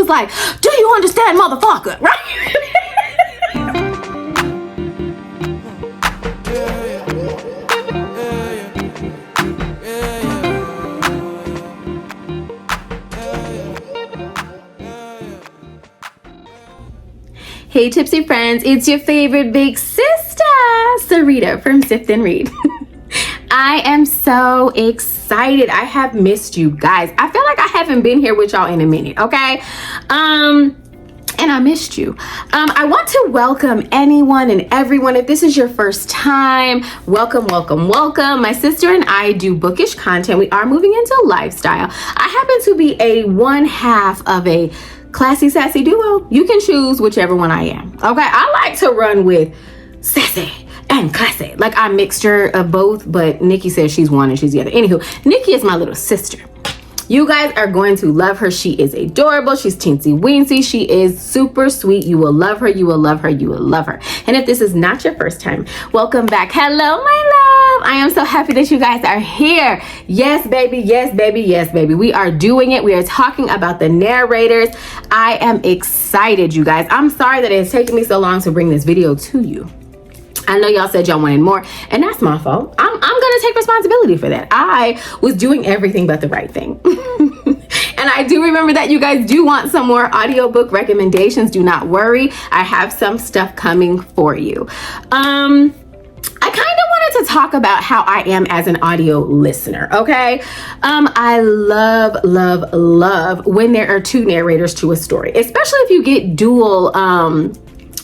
was like, do you understand, motherfucker? Right? Hey Tipsy Friends, it's your favorite big sister, Sarita from Sift and Read. I am so excited. I have missed you guys. I feel like I haven't been here with y'all in a minute, okay? And I missed you. I want to welcome anyone and everyone. If this is your first time, welcome, welcome, welcome. My sister and I do bookish content. We are moving into lifestyle. I happen to be a one half of a classy, sassy duo. You can choose whichever one I am. Okay, I like to run with sassy and classy. Like I'm a mixture of both, but Nikki says she's one and she's the other. Anywho, Nikki is my little sister. You guys are going to love her. She is adorable. She's teensy weensy. She is super sweet. You will love her. You will love her. You will love her. And if this is not your first time, welcome back. Hello, my love. I am so happy that you guys are here. Yes, baby. Yes, baby. Yes, baby. We are doing it. We are talking about the narrators. I am excited, you guys. I'm sorry that it's taken me so long to bring this video to you. I know y'all said y'all wanted more, and that's my fault. I'm gonna take responsibility for that. I was doing everything but the right thing. And I do remember that you guys do want some more audiobook recommendations. Do not worry. I have some stuff coming for you. I kind of wanted to talk about how I am as an audio listener, okay? I love, love, love when there are two narrators to a story, especially if you get dual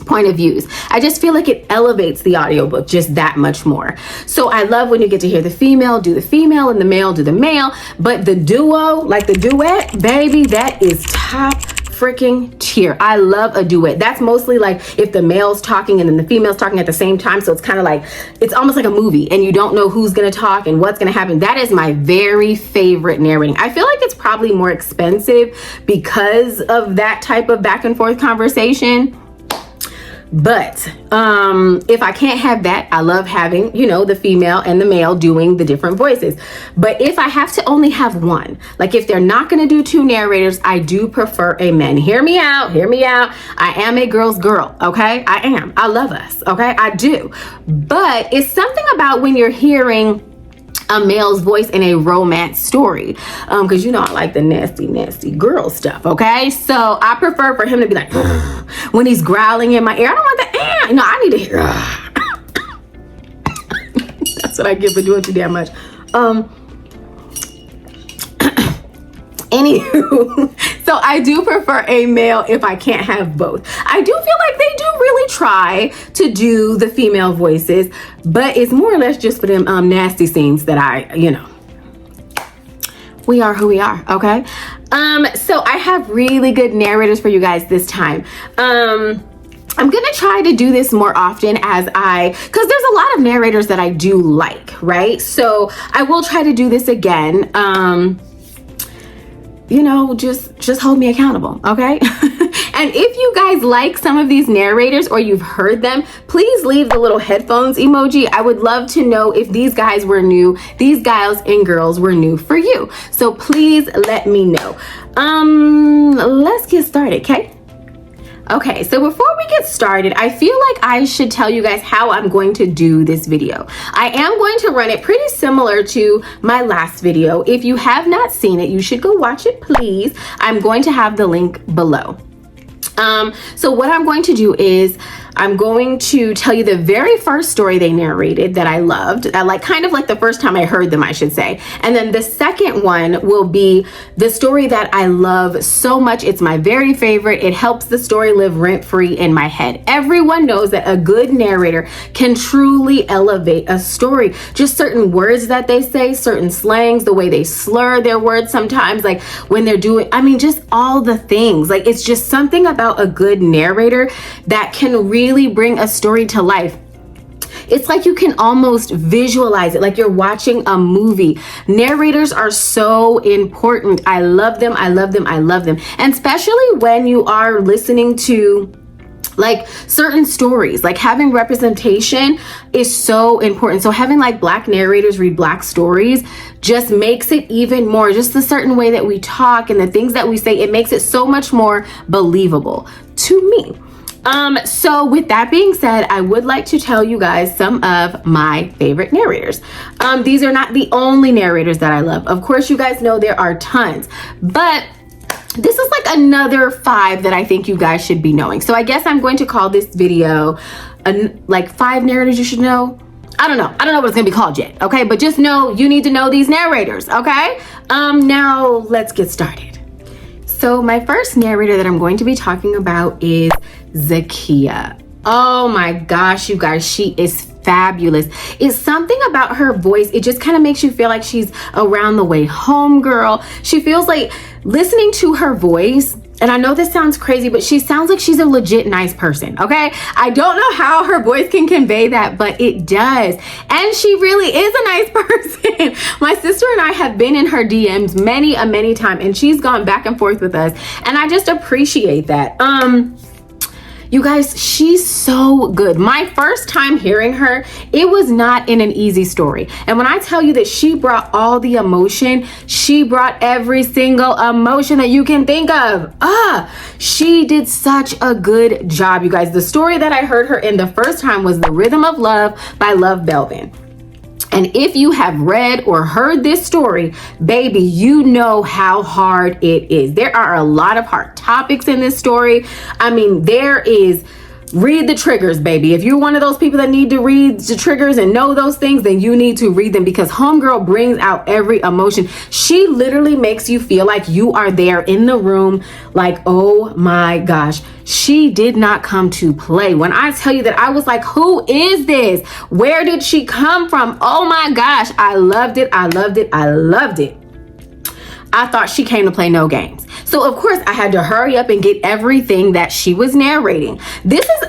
point of views. I just feel like it elevates the audiobook just that much more. So I love when you get to hear the female do the female and the male do the male, but the duo, like the duet, baby, that is top freaking tier. I love a duet. That's mostly like if the male's talking and then the female's talking at the same time. So it's kind of like, it's almost like a movie and you don't know who's going to talk and what's going to happen. That is my very favorite narrating. I feel like it's probably more expensive because of that type of back and forth conversation. But if I can't have that, I love having, you know, the female and the male doing the different voices. But if I have to only have one, like if they're not going to do two narrators, I do prefer a man. Hear me out. Hear me out. I am a girl's girl. Okay. I am. I love us. Okay. I do. But it's something about when you're hearing a male's voice in a romance story, because you know I like the nasty girl stuff. Okay, so I prefer for him to be like when he's growling in my ear. I don't want the no, I need to hear that's what I get for doing too damn much. Anywho, so I do prefer a male if I can't have both. I do feel like they do really try to do the female voices, but it's more or less just for them nasty scenes that I, you know, we are who we are, okay? So I have really good narrators for you guys this time. I'm gonna try to do this more often because there's a lot of narrators that I do like, right? So I will try to do this again. You know, just hold me accountable, okay? And if you guys like some of these narrators or you've heard them, please leave the little headphones emoji. I would love to know if these guys were new, these guys and girls were new for you. So please let me know. Let's get started, okay? Okay, so before we get started, I feel like I should tell you guys how I'm going to do this video. I am going to run it pretty similar to my last video. If you have not seen it, you should go watch it, please. I'm going to have the link below. So what I'm going to do is I'm going to tell you the very first story they narrated that I loved. Kind of like the first time I heard them, I should say. And then the second one will be the story that I love so much. It's my very favorite. It helps the story live rent-free in my head. Everyone knows that a good narrator can truly elevate a story. Just certain words that they say, certain slangs, the way they slur their words sometimes, like when they're doing, I mean, just all the things. Like it's just something about a good narrator that can really bring a story to life. It's like you can almost visualize it, like you're watching a movie. Narrators are so important. I love them. I love them. I love them. And especially when you are listening to like certain stories, like having representation is so important. So having like Black narrators read Black stories just makes it even more, just the certain way that we talk and the things that we say, it makes it so much more believable to me. So with that being said, I would like to tell you guys some of my favorite narrators. These are not the only narrators that I love. Of course, you guys know there are tons, but this is like another 5 that I think you guys should be knowing. So I guess I'm going to call this video like 5 narrators you should know. I don't know what it's gonna be called yet, okay? But just know you need to know these narrators, okay? Now let's get started. So my first narrator that I'm going to be talking about is Zakiya. Oh my gosh, you guys, she is fabulous. It's something about her voice. It just kind of makes you feel like she's around the way home girl. She feels like listening to her voice, and I know this sounds crazy, but she sounds like she's a legit nice person, okay? I don't know how her voice can convey that, but it does. And she really is a nice person. My sister and I have been in her DMs many times, and she's gone back and forth with us, and I just appreciate that. You guys, she's so good. My first time hearing her, it was not in an easy story. And when I tell you that she brought all the emotion, she brought every single emotion that you can think of. She did such a good job, you guys. The story that I heard her in the first time was The Rhythm of Love by Love Belvin. And if you have read or heard this story, baby, you know how hard it is. There are a lot of hard topics in this story. I mean, read the triggers, baby. If you're one of those people that need to read the triggers and know those things, then you need to read them, because homegirl brings out every emotion. She literally makes you feel like you are there in the room, like, oh my gosh, she did not come to play. When I tell you that, I was like, who is this? Where did she come from? Oh my gosh, I loved it. I thought she came to play no games. So of course I had to hurry up and get everything that she was narrating. This is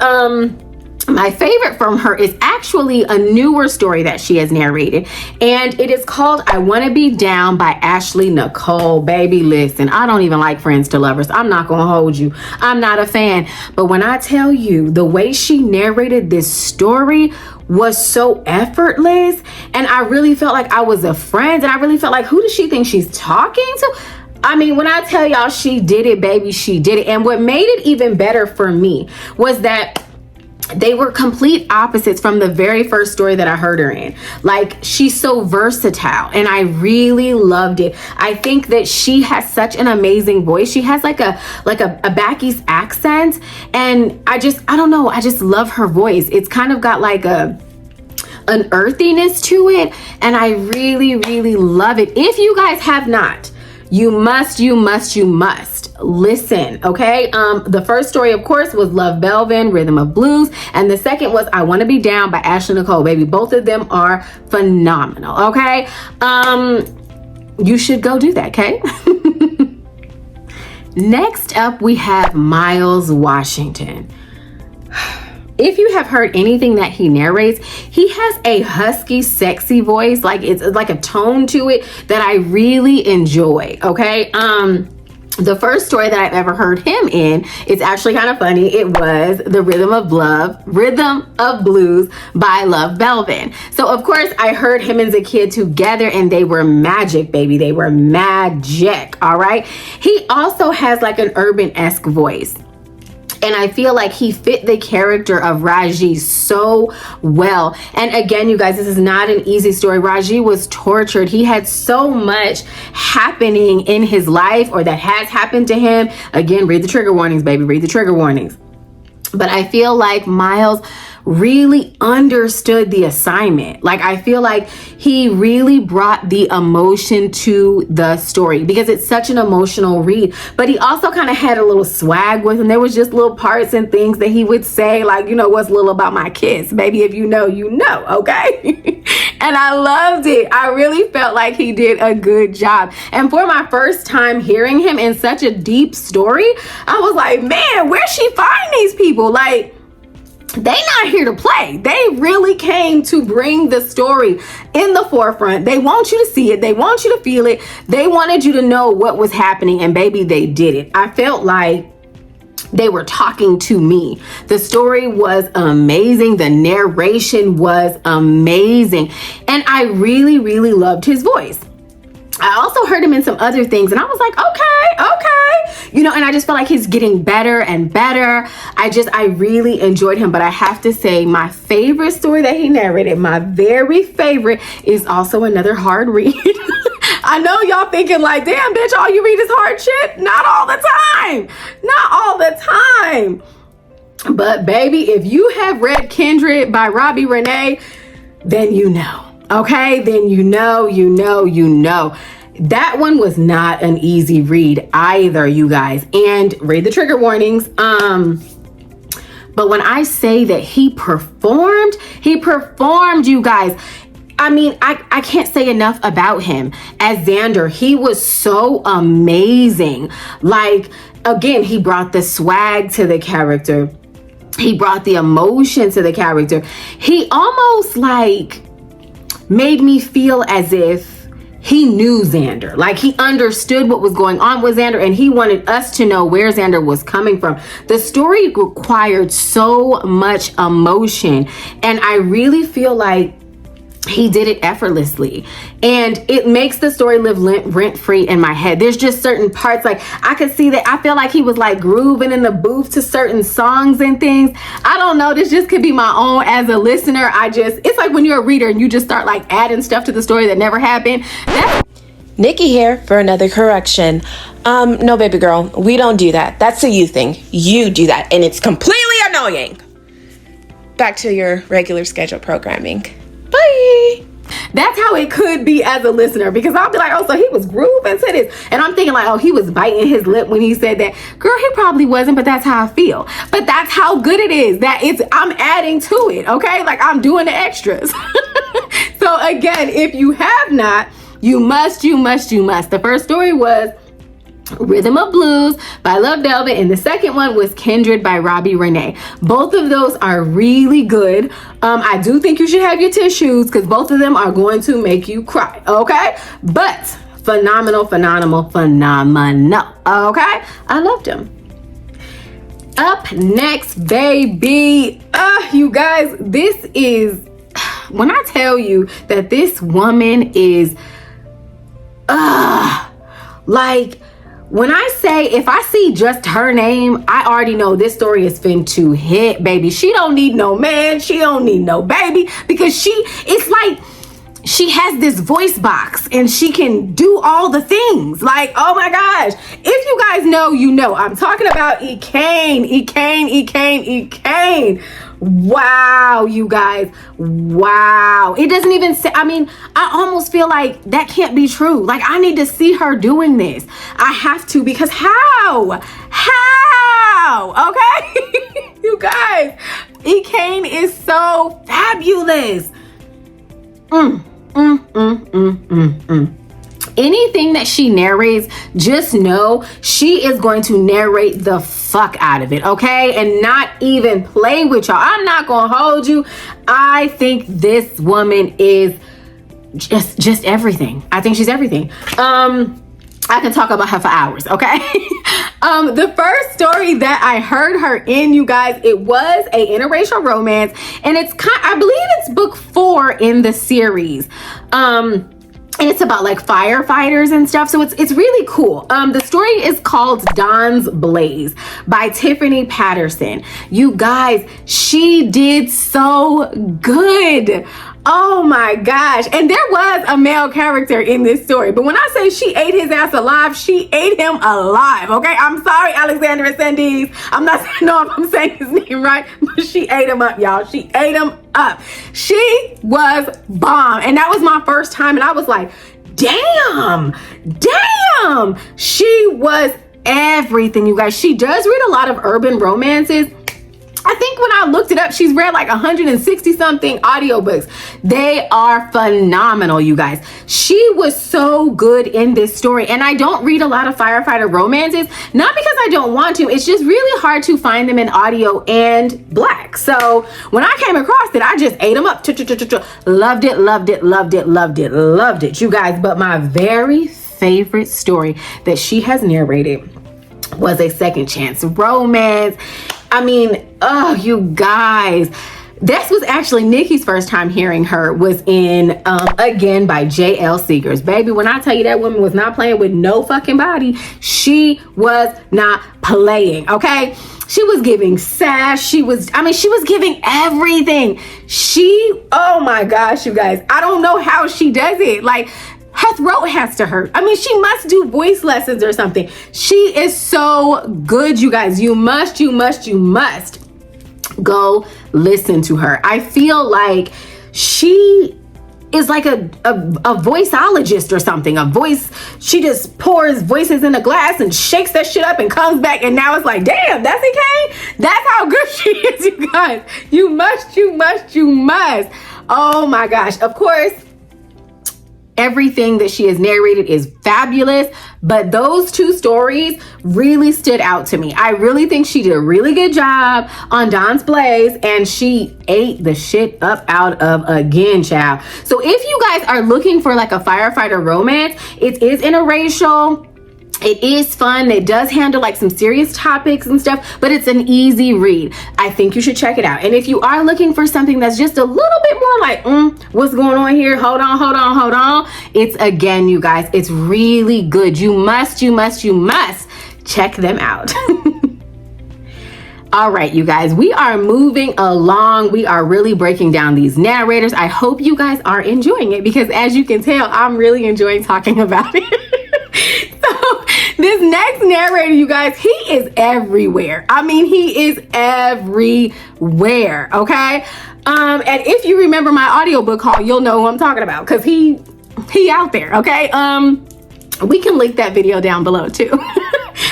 my favorite from her is actually a newer story that she has narrated, and it is called I Want to Be Down by Ashley Nicole. Baby, listen, I don't even like Friends to Lovers. I'm not gonna hold you. I'm not a fan. But when I tell you the way she narrated this story was so effortless, and I really felt like I was a friend, and I really felt like, who does she think she's talking to? I mean, when I tell y'all she did it, baby, she did it. And what made it even better for me was that they were complete opposites from the very first story that I heard her in. Like, she's so versatile, and I really loved it. I think that she has such an amazing voice. She has like a back east accent, and I don't know, I just love her voice. It's kind of got like an earthiness to it, and I really love it. If you guys have not, you must listen, okay? The first story, of course, was Love Belvin, Rhythm of Blues, and the second was I Want to Be Down by Ashley Nicole. Baby, both of them are phenomenal, okay? You should go do that, okay? Next up, we have Miles Washington. If you have heard anything that he narrates, he has a husky, sexy voice. Like, it's like a tone to it that I really enjoy, okay? The first story that I've ever heard him in, it's actually kind of funny. It was The Rhythm of Blues by Love Belvin. So of course I heard him and Zakiya together, and they were magic, baby. They were magic, all right? He also has like an urban-esque voice, and I feel like he fit the character of Raji so well. And again, you guys, this is not an easy story. Raji was tortured. He had so much happening in his life, or that has happened to him. Again, read the trigger warnings, baby. Read the trigger warnings. But I feel like Miles really understood the assignment. Like, I feel like he really brought the emotion to the story, because it's such an emotional read. But he also kind of had a little swag with him. There was just little parts and things that he would say, like, you know, what's little about my kiss? Baby, if you know, you know, okay? And I loved it. I really felt like he did a good job. And for my first time hearing him in such a deep story, I was like, man, where'd she find these people? Like, they not here to play. They really came to bring the story in the forefront. They want you to see it. They want you to feel it. They wanted you to know what was happening, and baby, they did it. I felt like they were talking to me. The story was amazing. The narration was amazing. And I really, really loved his voice. I also heard him in some other things and I was like, okay. You know, and I just felt like he's getting better and better. I really enjoyed him. But I have to say, my favorite story that he narrated, my very favorite, is also another hard read. I know y'all thinking like, damn, bitch, all you read is hard shit. Not all the time. Not all the time. But baby, if you have read Kindred by Robbie Renee, then you know. Okay, then you know. That one was not an easy read either, you guys. And read the trigger warnings. But when I say that he performed, you guys. I mean, I can't say enough about him as Xander. He was so amazing. Like, again, he brought the swag to the character. He brought the emotion to the character. He almost like made me feel as if he knew Xander. Like he understood what was going on with Xander and he wanted us to know where Xander was coming from. The story required so much emotion and I really feel like he did it effortlessly and it makes the story live rent-free in my head. There's just certain parts, like I could see that. I feel like he was like grooving in the booth to certain songs and things. I don't know, this just could be my own as a listener. It's like when you're a reader and you just start like adding stuff to the story that never happened. Nikki here for another correction. No, baby girl, we don't do that. That's a you thing. You do that and it's completely annoying. Back to your regular scheduled programming. Bye. That's how it could be as a listener, because I'll be like, oh, so he was grooving to this. And I'm thinking like, oh, he was biting his lip when he said that. Girl, he probably wasn't, but that's how I feel. But that's how good it is. I'm adding to it, okay? Like I'm doing the extras. So again, if you have not, you must. The first story was Rhythm of Blues by Love Velvet, and the second one was Kindred by Robbie Renee. Both of those are really good. I do think you should have your tissues because both of them are going to make you cry, okay? But phenomenal, okay? I loved them. Up next, baby. You guys, this is, when I tell you that this woman is, like, when I say, if I see just her name, I already know this story is fin to hit, baby. She don't need no man. She don't need no baby because it's like she has this voice box and she can do all the things. Like, oh my gosh. If you guys know, you know. I'm talking about Ekane. Wow, you guys. Wow. It doesn't even say, I mean, I almost feel like that can't be true. Like I need to see her doing this. I have to, because how? Okay? You guys, Ekane is so fabulous. Anything that she narrates, just know she is going to narrate the fuck out of it, okay? And not even play with y'all. I'm not gonna hold you. I think this woman is just everything. I think she's everything. I can talk about her for hours, okay? The first story that I heard her in, you guys, it was a interracial romance, and I believe it's book 4 in the series. And it's about like firefighters and stuff. So it's really cool. The story is called Dawn's Blaze by Tiffany Patterson. You guys, she did so good. Oh my gosh. And there was a male character in this story. But when I say she ate his ass alive, she ate him alive. Okay. I'm sorry, Alexander Ascendes. I'm not know if I'm saying his name right, but she ate him up, y'all. She ate him up. She was bomb. And that was my first time. And I was like, damn. She was everything, you guys. She does read a lot of urban romances. I think when I looked it up, she's read like 160 something audiobooks. They are phenomenal, you guys. She was so good in this story. And I don't read a lot of firefighter romances, not because I don't want to. It's just really hard to find them in audio and Black. So when I came across it, I just ate them up. Loved it, you guys. But my very favorite story that she has narrated was a second chance romance. I mean, oh, you guys. This was actually Nikki's first time hearing her was in Again by J.L. Seegers. Baby, when I tell you that woman was not playing with no fucking body, she was not playing, okay? She was giving sass. She was giving everything. Oh my gosh, you guys. I don't know how she does it. Like, her throat has to hurt. I mean, she must do voice lessons or something. She is so good, you guys. You must go listen to her. I feel like she is like a voiceologist or something. She just pours voices in a glass and shakes that shit up and comes back, and now it's like, damn, that's okay. That's how good she is, you guys. You must. Oh my gosh. Of course, everything that she has narrated is fabulous, but those two stories really stood out to me. I really think she did a really good job on Dawn's Blaze, and she ate the shit up out of Again, child. So if you guys are looking for like a firefighter romance, it is interracial. It is fun. It does handle like some serious topics and stuff, but it's an easy read. I think you should check it out. And if you are looking for something that's just a little bit more like, what's going on here? Hold on. It's Again, you guys. It's really good. You must check them out. All right, you guys, we are moving along. We are really breaking down these narrators. I hope you guys are enjoying it because as you can tell, I'm really enjoying talking about it. So this next narrator, you guys, he is everywhere. I mean, he is everywhere, okay? And if you remember my audiobook haul, you'll know who I'm talking about because he out there, okay? We can link that video down below too.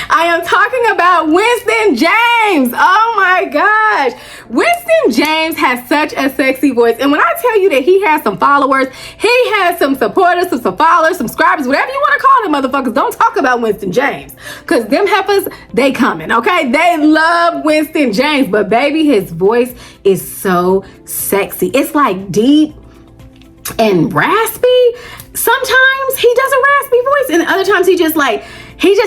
I am talking about Winston James. Oh my gosh. Winston James has such a sexy voice. And when I tell you that he has some followers, he has some supporters, some followers, some subscribers, whatever you want to call them motherfuckers, don't talk about Winston James. Because them heifers, they coming, okay? They love Winston James. But baby, his voice is so sexy. It's like deep and raspy. Sometimes he does a raspy voice and other times he just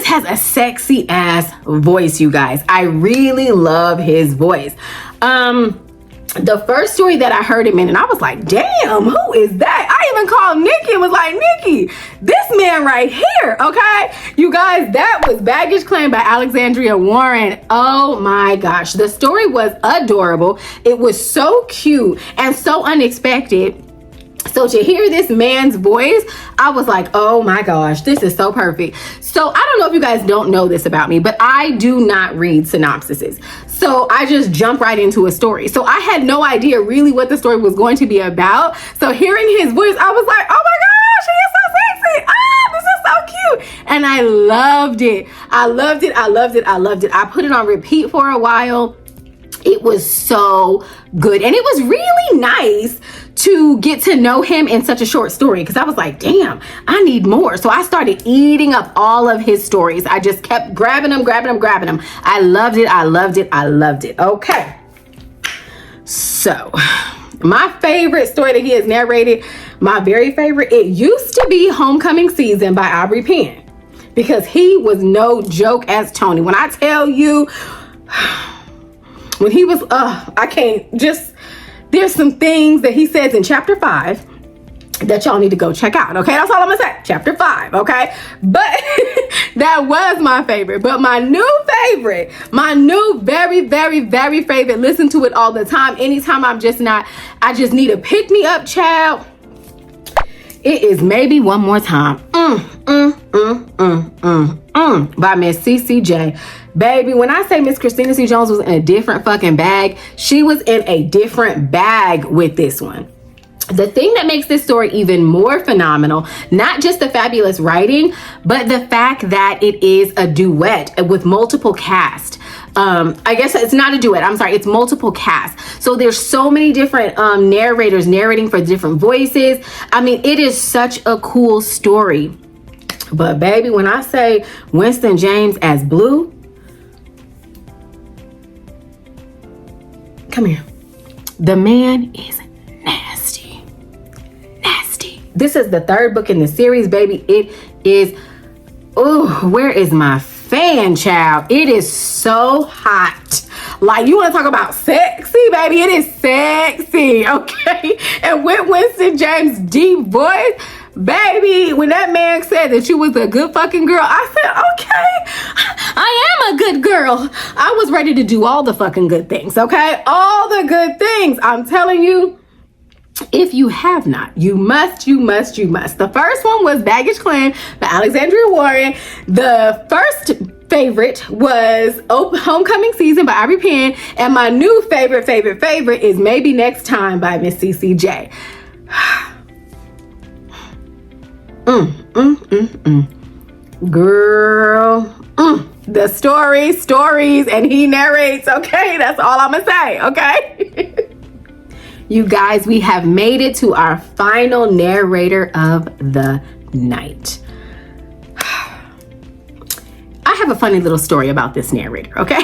has a sexy ass voice, you guys. I really love his voice. The first story that I heard him in, and I was like, damn, who is that? I even called Nikki and was like, Nikki, this man right here, okay? You guys, that was Baggage Claim by Alexandria Warren. Oh my gosh. The story was adorable. It was so cute and so unexpected. So to hear this man's voice, I was like, oh my gosh, this is so perfect. So I don't know if you guys don't know this about me, but I do not read synopsises. So I just jump right into a story. So I had no idea really what the story was going to be about. So hearing his voice, I was like, oh my gosh, he is so sexy. This is so cute. And I loved it. I put it on repeat for a while. It was so good. And it was really nice to get to know him in such a short story because I was like, damn, I need more. So I started eating up all of his stories. I just kept grabbing them. I loved it. Okay. So my favorite story that he has narrated, my very favorite, it used to be Homecoming Season by Aubrey Penn because he was no joke as Tony. When I tell you, when he was, there's some things that he says in chapter 5 that y'all need to go check out, okay? That's all I'm gonna say, chapter 5, okay? But that was my favorite. But my new very, very, very favorite, listen to it all the time. Anytime I just need a pick-me-up, child. It is Maybe One More Time. By Miss CCJ. Baby, when I say Miss Christina C. Jones was in a different fucking bag, she was in a different bag with this one. The thing that makes this story even more phenomenal, not just the fabulous writing, but the fact that it is a duet with multiple cast. I guess it's not a duet. I'm sorry. It's multiple casts. So there's so many different narrators narrating for different voices. I mean, it is such a cool story. But baby, when I say Winston James as Blue, come here. The man is nasty. This is the third book in the series, baby. It is, where is my fan, child. It is so hot. Like, you want to talk about sexy, baby? It is sexy, okay? And with Winston James' deep voice, baby, when that man said that you was a good fucking girl, I said, okay, I am a good girl. I was ready to do all the fucking good things, okay? All the good things. I'm telling you, if you have not, you must. The first one was Baggage Claim by Alexandria Warren. The first favorite was Homecoming Season by Ivory Penn. And my new favorite is Maybe Next Time by Miss CCJ. Girl. The stories, and he narrates, okay? That's all I'm gonna say, okay? You guys, we have made it to our final narrator of the night. I have a funny little story about this narrator, okay?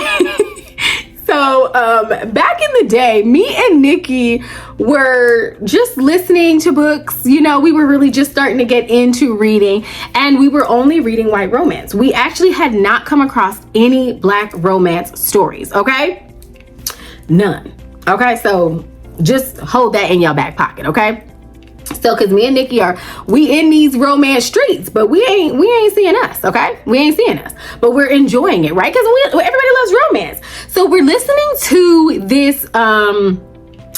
So back in the day, me and Nikki were just listening to books. You know, we were really just starting to get into reading, and we were only reading white romance. We actually had not come across any Black romance stories, okay? None. Okay, so just hold that in your back pocket, okay? So, cause me and Nikki we in these romance streets, but we ain't seeing us, okay? We ain't seeing us, but we're enjoying it, right? Cause everybody loves romance. So we're listening to this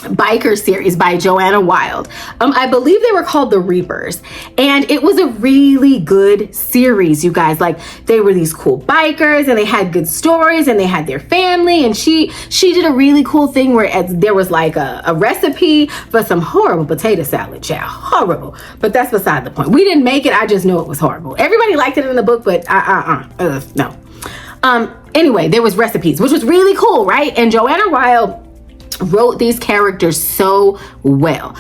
biker series by Joanna Wild. I believe they were called The Reapers, and it was a really good series, you guys. Like, they were these cool bikers, and they had good stories, and they had their family, and she did a really cool thing where there was like a recipe for some horrible potato salad, child. Horrible. But that's beside the point. We didn't make it. I just know it was horrible. Everybody liked it in the book, but no. Anyway, there was recipes, which was really cool, right? And Joanna Wild wrote these characters so well.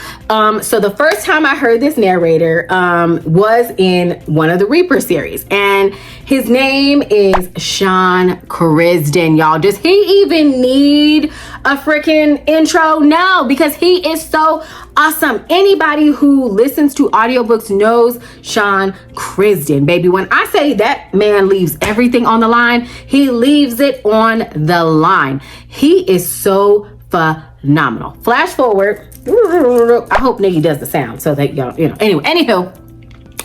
So the first time I heard this narrator was in one of the Reaper series, and his name is Sean Crisden, y'all. Does he even need a freaking intro? No, because he is so awesome. Anybody who listens to audiobooks knows Sean Crisden, baby. When I say that man leaves everything on the line, he leaves it on the line. He is so phenomenal. Flash forward. I hope Nikki does the sound so that y'all, anyway, anywho.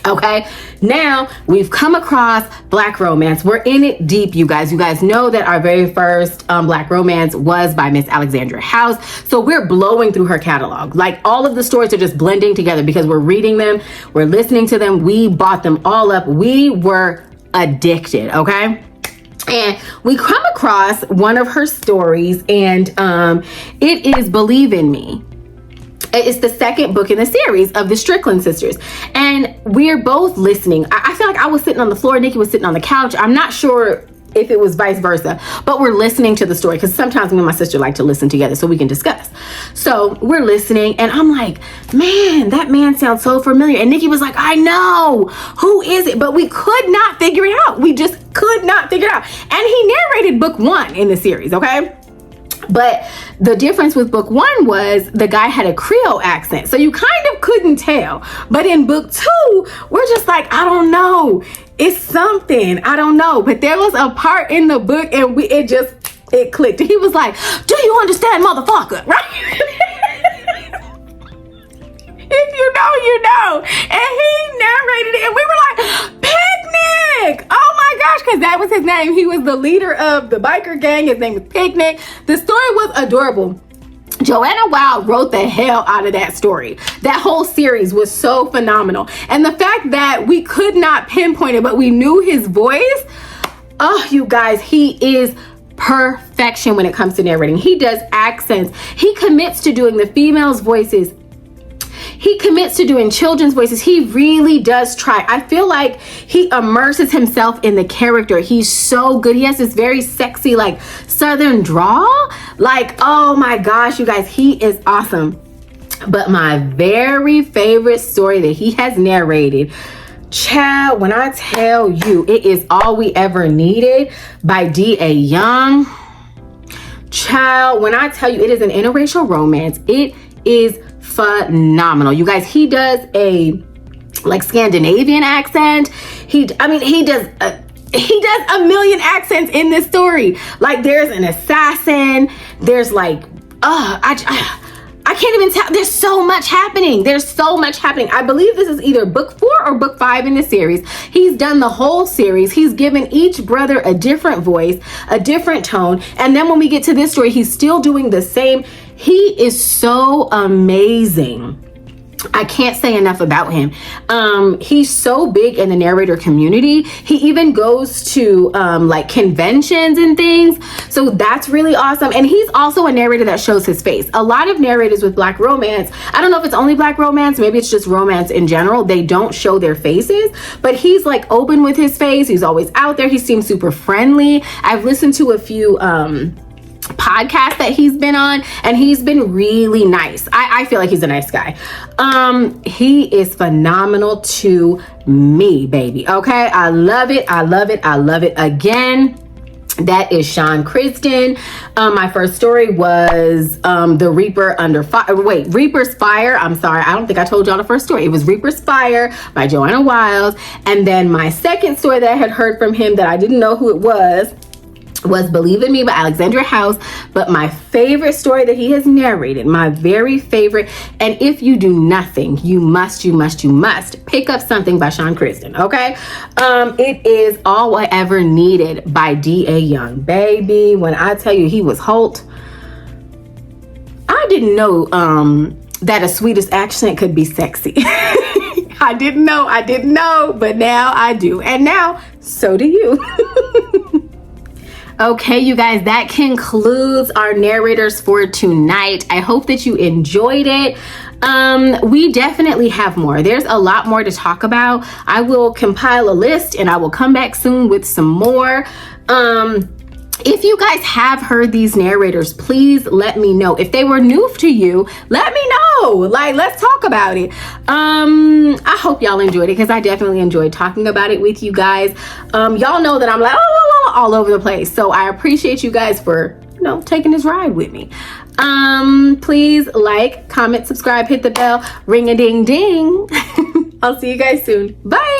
Okay, now we've come across Black romance. We're in it deep, you guys. You guys know that our very first Black romance was by Miss Alexandria House. So we're blowing through her catalog. Like, all of the stories are just blending together because we're reading them, we're listening to them. We bought them all up. We were addicted, okay? And we come across one of her stories, and it is Believe in Me. It's the second book in the series of the Strickland sisters. And we're both listening. I feel like I was sitting on the floor, Nikki was sitting on the couch. I'm not sure if it was vice versa, but we're listening to the story, because sometimes me and my sister like to listen together so we can discuss. So we're listening, and I'm like, man, that man sounds so familiar. And Nikki was like, I know, who is it? But we could not figure it out. We just could not figure it out. And he narrated book 1 in the series, okay? But the difference with book 1 was the guy had a Creole accent, so you kind of couldn't tell. But in book 2, we're just like, I don't know. It's something. I don't know. But there was a part in the book, and it clicked. He was like, do you understand, motherfucker? Right? If you know, you know. And he narrated it, and we were like, Picnic! Oh my gosh, because that was his name. He was the leader of the biker gang. His name was Picnic. The story was adorable. Joanna Wild wrote the hell out of that story. That whole series was so phenomenal. And the fact that we could not pinpoint it, but we knew his voice. Oh, you guys, he is perfection when it comes to narrating. He does accents. He commits to doing the females' voices. He commits to doing children's voices. He really does try. I feel like he immerses himself in the character. He's so good. He has this very sexy, like, Southern drawl. Like, oh my gosh, you guys, he is awesome. But my very favorite story that he has narrated, child, when I tell you, it is All We Ever Needed by D.A. Young. Child, when I tell you, it is an interracial romance. It is phenomenal, you guys. He does a like Scandinavian accent. He does he does a million accents in this story. Like, there's an assassin, there's like, I can't even tell. There's so much happening. There's so much happening. I believe this is either book 4 or book 5 in the series. He's done the whole series. He's given each brother a different voice, a different tone. And then when we get to this story, he's still doing the same. He is so amazing. I can't say enough about him. He's so big in the narrator community. He even goes to like conventions and things. So that's really awesome. And he's also a narrator that shows his face. A lot of narrators with Black romance, I don't know if it's only Black romance, maybe it's just romance in general, they don't show their faces, but he's like open with his face. He's always out there. He seems super friendly. I've listened to a few podcast that he's been on, and he's been really nice. I feel like he's a nice guy. He is phenomenal to me, baby. Okay, I love it. I love it. I love it. Again, that is Sean Kristin. My first story was the Reaper Under Fire. Wait, Reaper's Fire. I'm sorry, I don't think I told y'all the first story. It was Reaper's Fire by Joanna Wiles. And then my second story that I had heard from him that I didn't know who it was Believe in Me by Alexandra House. But my favorite story that he has narrated, my very favorite, and if you do nothing, you must pick up something by Sean Kristin, okay? It is All I Ever Needed by D.A. Young. Baby, when I tell you he was Holt, I didn't know that a Swedish accent could be sexy. I didn't know, but now I do. And now, so do you. Okay, you guys, that concludes our narrators for tonight. I hope that you enjoyed it. We definitely have more. There's a lot more to talk about. I will compile a list and I will come back soon with some more. If you guys have heard these narrators, please let me know. If they were new to you, let me know. Like, let's talk about it. I hope y'all enjoyed it because I definitely enjoyed talking about it with you guys. Y'all know that I'm like all over the place. So I appreciate you guys for, taking this ride with me. Please like, comment, subscribe, hit the bell, ring a ding ding. I'll see you guys soon. Bye.